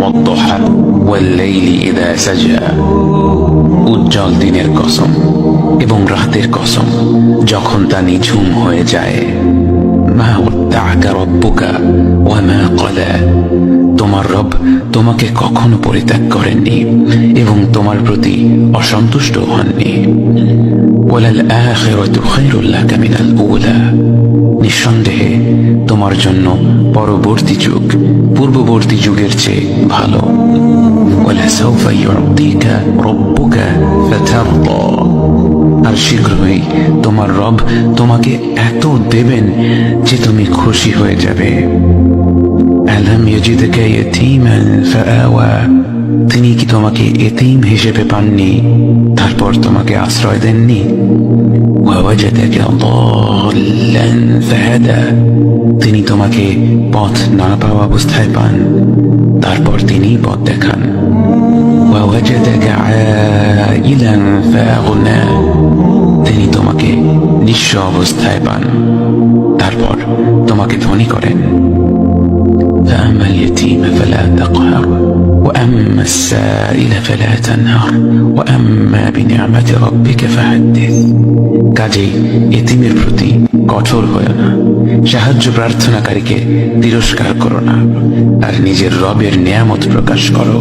والضحى والليل إذا سجى উজ্জ্বল দিনের কসম এবং রাতের কসম যখন তা নিঝুম হয়ে যায়। মা ওয়াদ্দাআকা রাব্বুকা ওয়া মা ক্বালা, তোমার রব তোমাকে কখনো পরিত্যাগ করেননি এবং তোমার প্রতি অসন্তুষ্ট হননি। ওয়ালাল আখিরাতু খায়রুল লাকা মিনাল উলা, নিঃসন্দেহে তোমার জন্য পরবর্তী যুগ পূর্ববর্তী যুগের চেয়ে ভালো। ওয়ালাসাউফা ইউতিকা রাব্বুকা ফাতারদা, আর শীঘ্রই তোমার রব তোমাকে এত দেবেন যে তুমি খুশি হয়ে যাবে। আলাম ইয়াজিদকা ইয়াতীমান ফাআওয়া, তিনি কি তোমাকে এতিম হিসেবে পাননি তারপর তোমাকে আশ্রয় দেননি? ওয়াওয়াজাদাকা দাল্লান ফাহাদা, তিনি তোমাকে পথ না পাওয়া অবস্থায় পান তারপর তিনি পথ দেখান। ওয়াওয়াজাদাকা আইলান ফাআগনা, তিনি তোমাকে নিঃস্ব অবস্থায় পান তারপর তোমাকে ধনী করেন। فأما اليتيم فلا تقهر وأما السائل فلا تنهر وأما بنعمة ربك فحدث, কাজেই এতিমের প্রতি কঠোর হয়ো না, সাহায্য প্রার্থনাকারীকে তিরস্কার করো না, আর নিজের রবের নিয়ামত প্রকাশ করো।